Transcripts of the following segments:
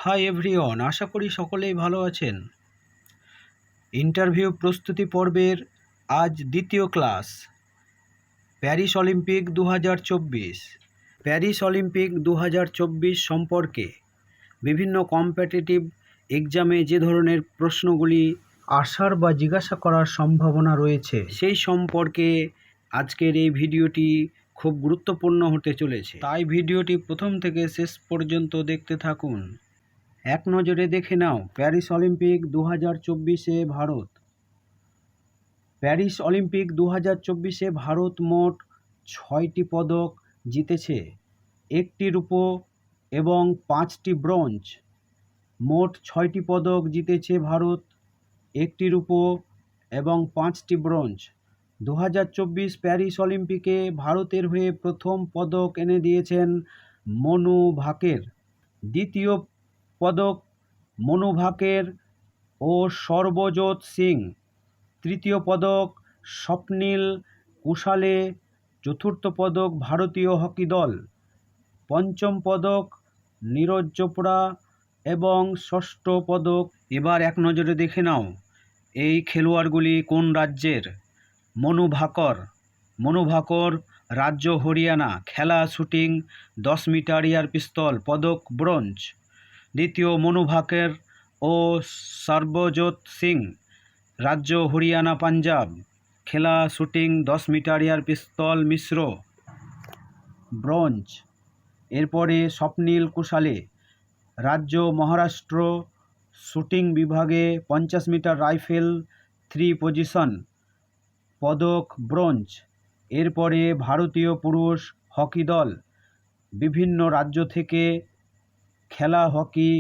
Hi everyone, আশা করি সকলেই ভালো আছেন। ইন্টারভিউ প্রস্তুতি পর্বের আজ দ্বিতীয় class. Paris Olympic 2024। Paris Olympic 2024 সম্পর্কে বিভিন্ন কম্পিটিটিভ এক্সামে যে ধরনের প্রশ্নগুলি আসার বা জিজ্ঞাসা করার সম্ভাবনা রয়েছে সেই সম্পর্কে আজকের এই ভিডিওটি খুব গুরুত্বপূর্ণ হতে চলেছে, তাই ভিডিওটি প্রথম থেকে শেষ পর্যন্ত দেখতে থাকুন। এক নজরে দেখে নাও প্যারিস অলিম্পিক 2024-এ ভারত। প্যারিস অলিম্পিক 2024-এ ভারত মোট 6টি পদক জিতেছে, 1টি রূপো এবং 5টি ব্রোঞ্জ। মোট 6টি পদক জিতেছে ভারত, 1টি রূপো এবং 5টি ব্রোঞ্জ। 2024 প্যারিস অলিম্পিকে ভারতের হয়ে প্রথম পদক এনে দিয়েছেন মনু ভাকের। দ্বিতীয় পদক মনু ভাকের ও সর্বজোৎ সিং। তৃতীয় পদক স্বপ্নিল কুশালে। চতুর্থ পদক ভারতীয় হকি দল। পঞ্চম পদক নীরজ চোপড়া এবং ষষ্ঠ পদক। এবার এক নজরে দেখে নাও এই খেলোয়াড়গুলি কোন রাজ্যের। মনু ভাকর রাজ্য হরিয়ানা, খেলা শুটিং 10 মিটার এয়ার পিস্তল, পদক ব্রোঞ্জ। দ্বিতীয় মনু ভাকের ও সর্বজোৎ সিং, রাজ্য হরিয়ানা পাঞ্জাব, খেলা শুটিং 10 মিটার এয়ার পিস্তল মিশ্র, ব্রোঞ্জ। এরপরে স্বপ্নিল কুশালে, রাজ্য মহারাষ্ট্র, শুটিং বিভাগে 50 মিটার রাইফেল 3 পজিশন, পদক ব্রোঞ্জ। এরপরে ভারতীয় পুরুষ হকি দল, বিভিন্ন রাজ্য থেকে খেলা হকি,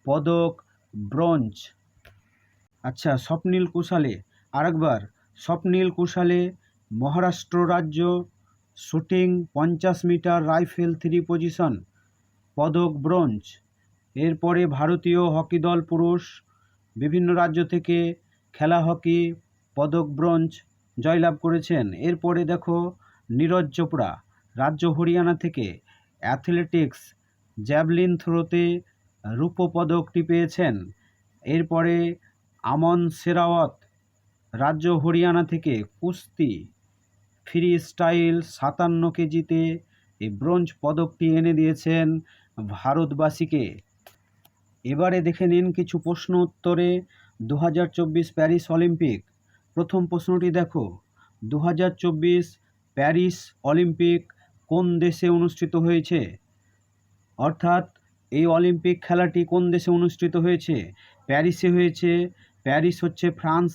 পদক ব্রোঞ্জ। আচ্ছা, স্বপ্নিল কুশালে আরেকবার। স্বপ্নিল কুশালে মহারাষ্ট্র রাজ্য, শুটিং 50 মিটার রাইফেল 3 পজিশন, পদক ব্রোঞ্জ। এরপরে ভারতীয় হকি দল পুরুষ, বিভিন্ন রাজ্য থেকে খেলা হকি, পদক ব্রোঞ্জ জয়লাভ করেছেন। এরপরে দেখো নীরজ চোপড়া, রাজ্য হরিয়ানা থেকে অ্যাথলেটিক্স জ্যাভলিন থ্রোতে রূপো পদকটি পেয়েছেন। এরপরে আমন শেরাওয়াত, রাজ্য হরিয়ানা থেকে কুস্তি ফ্রি স্টাইল 57 কেজিতে এই ব্রোঞ্জ পদকটি এনে দিয়েছেন ভারতবাসীকে। এবারে দেখে নিন কিছু প্রশ্ন উত্তরে 2024 প্যারিস অলিম্পিক। প্রথম প্রশ্নটি দেখো, 2024 প্যারিস অলিম্পিক কোন দেশে অনুষ্ঠিত হয়েছে? অর্থাৎ এই অলিম্পিক খেলাটি কোন দেশে অনুষ্ঠিত হয়েছে? প্যারিসে হয়েছে। প্যারিস হচ্ছে ফ্রান্স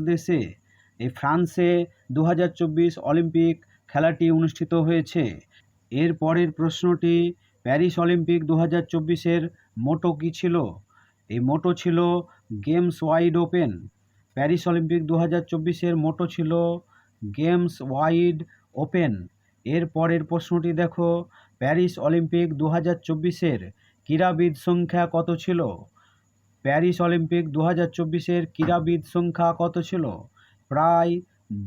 দেশে। এই ফ্রান্সে 2024 অলিম্পিক খেলাটি অনুষ্ঠিত হয়েছে। এর পরের প্রশ্নটি, প্যারিস অলিম্পিক 2024-এর মোটো কী ছিল? এই মোটো ছিল games wide open. Paris Olympic 2024-এর মোটো ছিল গেমস ওয়াইড ওপেন। এর পরের প্রশ্নটি দেখো, প্যারিস অলিম্পিক 2024-এর ক্রীড়াবিদ সংখ্যা কত ছিল? প্যারিস অলিম্পিক 2024-এর ক্রীড়াবিদ সংখ্যা কত ছিল? প্রায়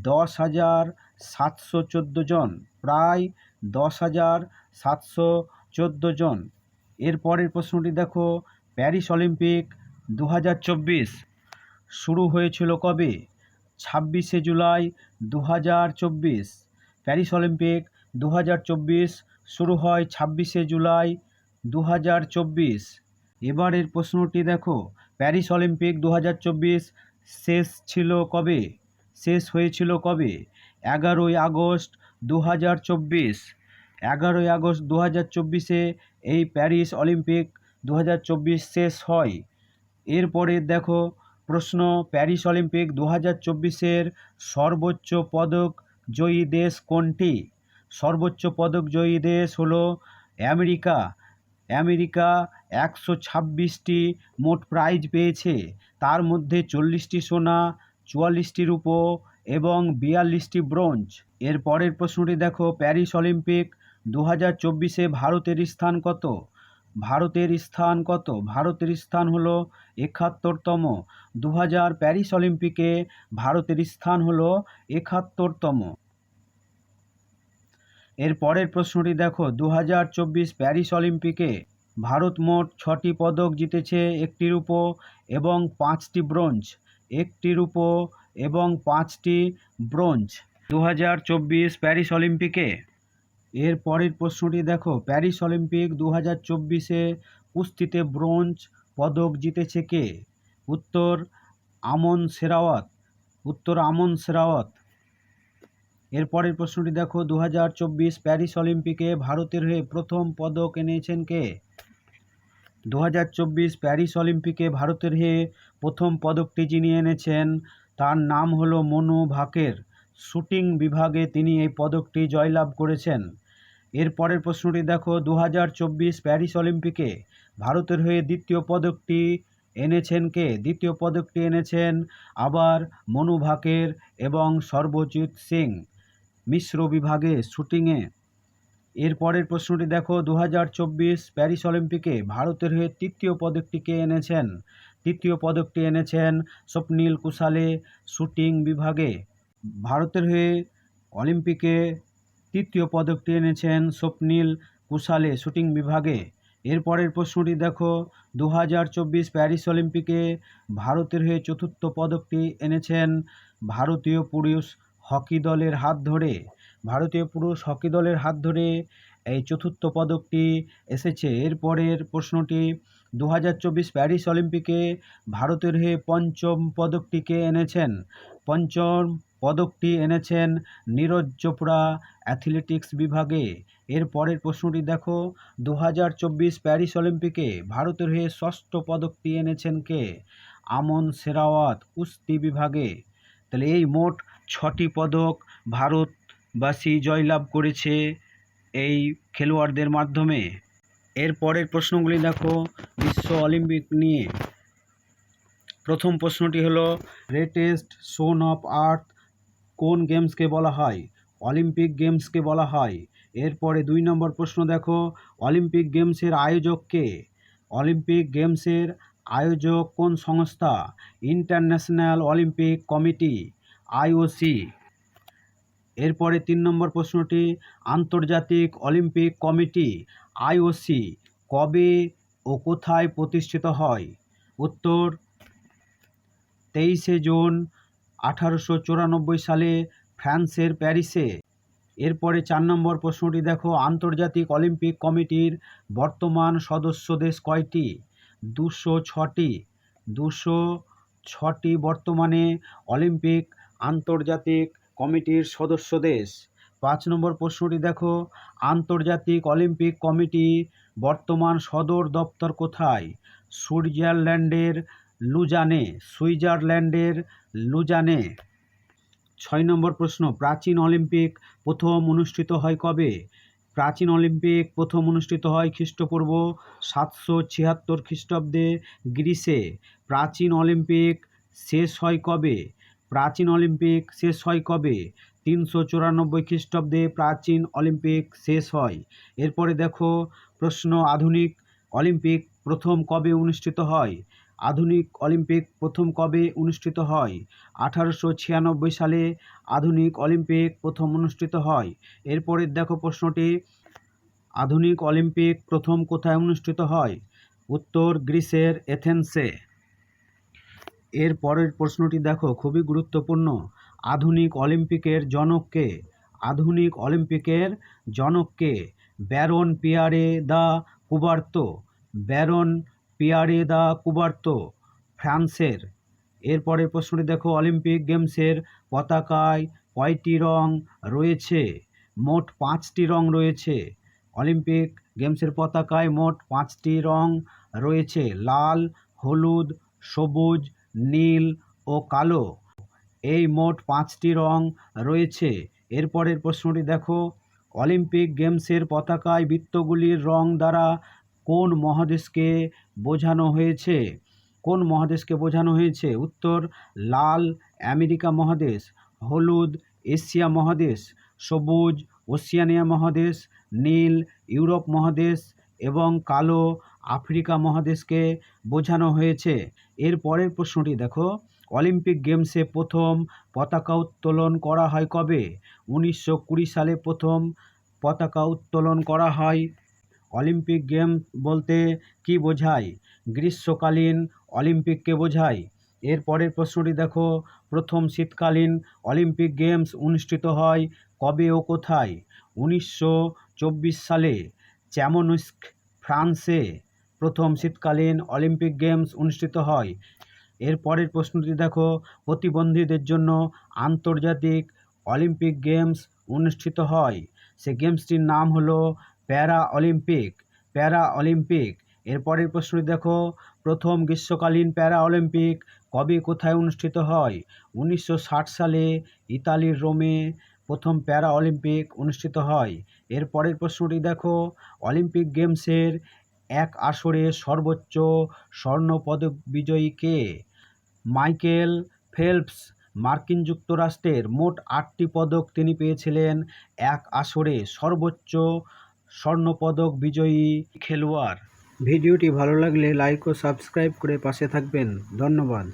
10,714 জন। প্রায় 10,714 জন। এর পরের প্রশ্নটি দেখো, প্যারিস অলিম্পিক 2024 শুরু হয়েছিল কবে? 26শে জুলাই 2024। প্যারিস অলিম্পিক 2024 শুরু হয় 26শে জুলাই 2024। এবারের প্রশ্নটি দেখো, প্যারিস অলিম্পিক 2024 শেষ হয়েছিল কবে? 11ই আগস্ট 2024। 11ই আগস্ট 2024-এ এই প্যারিস অলিম্পিক 2024 শেষ হয়। এরপরে দেখো প্রশ্ন, প্যারিস অলিম্পিক 2024-এর সর্বোচ্চ পদক জয়ী দেশ কোনটি? সর্বোচ্চ পদক জয়ী দেশ হলো আমেরিকা। 126টি মোট প্রাইজ পেয়েছে, তার মধ্যে 40টি সোনা, 44টি রূপো এবং 42টি ব্রোঞ্জ। এর পরের প্রশ্নটি দেখো, প্যারিস অলিম্পিক 2024-এ ভারতের স্থান কত? ভারতের স্থান হলো 71তম। 2000 প্যারিস অলিম্পিকে ভারতের স্থান হলো 71তম। এর পরের প্রশ্নটি দেখো, 2024 প্যারিস অলিম্পিকে ভারত মোট 6টি পদক জিতেছে, 1টি রূপো এবং 5টি ব্রোঞ্জ। 1টি রূপো এবং 5টি ব্রোঞ্জ 2024 প্যারিস অলিম্পিকে। এর পরের প্রশ্নটি দেখো, প্যারিস অলিম্পিক 2024-এ কুস্তিতে ব্রোঞ্জ পদক জিতেছে কে? উত্তর আমন সেরাওয়াত। উত্তর আমন সেরাওয়াত। এর পরের প্রশ্নটি দেখো, 2024 প্যারিস অলিম্পিকে ভারতের হয়ে প্রথম পদক এনেছেন কে? 2024 প্যারিস অলিম্পিকে ভারতের হয়ে প্রথম পদকটি যিনি এনেছেন তার নাম হলো মনু ভাকের। শুটিং বিভাগে তিনি এই পদকটি জয়লাভ করেছেন। এর পরের প্রশ্নটি দেখো, 2024 প্যারিস অলিম্পিকে ভারতের হয়ে দ্বিতীয় পদকটি এনেছেন কে? দ্বিতীয় পদকটি এনেছেন আবার মনু ভাকের এবং সর্বজিৎ সিং মিশ্র বিভাগে শুটিংয়ে। এর পরের প্রশ্নটি দেখো, 2024 প্যারিস অলিম্পিকে ভারতের হয়ে তৃতীয় পদকটি কে এনেছেন? তৃতীয় পদকটি এনেছেন স্বপ্নীল কুশালে শুটিং বিভাগে। ভারতের হয়ে অলিম্পিকে তৃতীয় পদকটি এনেছেন স্বপ্নীল কুশালে শুটিং বিভাগে। এর পরের প্রশ্নটি দেখো, 2024 প্যারিস অলিম্পিকে ভারতের হয়ে চতুর্থ পদকটি এনেছেন ভারতীয় পুরুষ হকি দলের হাত ধরে। ভারতীয় পুরুষ হকি দলের হাত ধরে এই চতুর্থ পদকটি এসেছে। এর পরের প্রশ্নটি, 2024 প্যারিস অলিম্পিকে ভারতের হয়ে পঞ্চম পদকটিকে এনেছেন? পঞ্চম পদকটি এনেছেন নীরজ চোপড়া অ্যাথলেটিক্স বিভাগে। এর পরের প্রশ্নটি দেখো, 2024 প্যারিস অলিম্পিকে ভারতের হয়ে ষষ্ঠ পদকটি এনেছেন কে? আমন সেরাওয়াত কুস্তি বিভাগে। তাহলে এই মোট 6টি পদক ভারতবাসী জয়লাভ করেছে এই খেলোয়াড়দের মাধ্যমে। এর পরের প্রশ্নগুলি দেখো বিশ্ব অলিম্পিক নিয়ে। প্রথম প্রশ্নটি হলো, গ্রেটেস্ট শোন অফ আর্থ কোন গেমসকে বলা হয়? অলিম্পিক গেমসকে বলা হয়। এরপরে 2 নম্বর প্রশ্ন দেখো, অলিম্পিক গেমসের আয়োজক কে? অলিম্পিক গেমসের আয়োজক কোন সংস্থা? International Olympic committee IOC। এরপরে 3 নম্বর প্রশ্নটি, আন্তর্জাতিক অলিম্পিক কমিটি IOC কবে ও কোথায় প্রতিষ্ঠিত হয়? উত্তর 23শে জুন 1894 সালে ফ্রান্সের প্যারিসে। এরপরে 4 নম্বর প্রশ্নটি দেখো, আন্তর্জাতিক অলিম্পিক কমিটির বর্তমান সদস্য দেশ কয়টি? 206টি। 206টি বর্তমানে অলিম্পিক আন্তর্জাতিক কমিটির সদস্য দেশ। 5 নম্বর প্রশ্নটি দেখো, আন্তর্জাতিক অলিম্পিক কমিটি বর্তমান সদর দপ্তর কোথায়? সুইজারল্যান্ডের লুজানে। 6 নম্বর প্রশ্ন, প্রাচীন অলিম্পিক প্রথম অনুষ্ঠিত হয় কবে? প্রাচীন অলিম্পিক প্রথম অনুষ্ঠিত হয় খ্রিস্টপূর্ব 776 খ্রিস্টাব্দে গ্রিসে। প্রাচীন অলিম্পিক শেষ হয় কবে? প্রাচীন অলিম্পিক শেষ হয় কবে? 394 খ্রিস্টাব্দে প্রাচীন অলিম্পিক শেষ হয়। এরপরে দেখো প্রশ্ন, আধুনিক অলিম্পিক প্রথম কবে অনুষ্ঠিত হয়? আধুনিক অলিম্পিক প্রথম কবে অনুষ্ঠিত হয়? 1896 সালে আধুনিক অলিম্পিক প্রথম অনুষ্ঠিত হয়। এরপরে দেখো প্রশ্নটি, আধুনিক অলিম্পিক প্রথম কোথায় অনুষ্ঠিত হয়? উত্তর গ্রিসের এথেন্সে। এর পরের প্রশ্নটি দেখো, খুবই গুরুত্বপূর্ণ, আধুনিক অলিম্পিকের জনক কে? আধুনিক অলিম্পিকের জনক কে? ব্যারন পিয়ারে দা কুবার্তো। ব্যারন পিয়ারে দা কুবার্তো ফ্রান্সের। এরপরের প্রশ্নটি দেখো, অলিম্পিক গেমসের পতাকায় কয়টি রং রয়েছে? মোট 5টি রং রয়েছে। অলিম্পিক গেমসের পতাকায় মোট 5টি রং রয়েছে, লাল, হলুদ, সবুজ, নীল ও কালো। এই মোট 5টি রং রয়েছে। এরপরের প্রশ্নটি দেখো, অলিম্পিক গেমসের পতাকায় বৃত্তগুলির রং দ্বারা কোন মহাদেশকে বোঝানো হয়েছে? কোন মহাদেশকে বোঝানো হয়েছে? উত্তর লাল আমেরিকা মহাদেশ, হলুদ এশিয়া মহাদেশ, সবুজ ওশিয়ানিয়া মহাদেশ, নীল ইউরোপ মহাদেশ এবং কালো আফ্রিকা মহাদেশকে বোঝানো হয়েছে। এর পরের প্রশ্নটি দেখো, অলিম্পিক গেমসে প্রথম পতাকা উত্তোলন করা হয় কবে? 1920 সালে প্রথম পতাকা উত্তোলন করা হয়। অলিম্পিক গেম বলতে কি বোঝায়? গ্রীষ্মকালীন অলিম্পিককে বোঝায়। এর পরের প্রশ্নটি দেখো, প্রথম শীতকালীন অলিম্পিক গেমস অনুষ্ঠিত হয় কবে ও কোথায়? 1924 সালে চ্যামোনিস্ক, ফ্রান্সে প্রথম শীতকালীন অলিম্পিক গেমস অনুষ্ঠিত হয়। এর পরের প্রশ্নটি দেখো, প্রতিবন্ধীদের জন্য আন্তর্জাতিক অলিম্পিক গেমস অনুষ্ঠিত হয়। সে গেমসটির নাম হলো প্যারা অলিম্পিক। প্যারা অলিম্পিক। এর পরের প্রশ্নটি দেখো, প্রথম গ্রীষ্মকালীন প্যারা অলিম্পিক কবে কোথায় অনুষ্ঠিত হয়? 1960 সালে ইতালির রোমে প্রথম প্যারা অলিম্পিক অনুষ্ঠিত হয়। এর পরের প্রশ্নটি দেখো, অলিম্পিক গেমসের এক আসরে সর্বোচ্চ স্বর্ণপদক বিজয়ী কে? Michael Phelps. মার্কিন যুক্তরাষ্ট্রের মোট 8টি পদক তিনি পেয়েছিলেন। এক আসরে সর্বোচ্চ স্বর্ণপদক বিজয়ী খেলোয়াড়। ভিডিওটি ভালো লাগলে লাইক ও সাবস্ক্রাইব করে পাশে থাকবেন। ধন্যবাদ।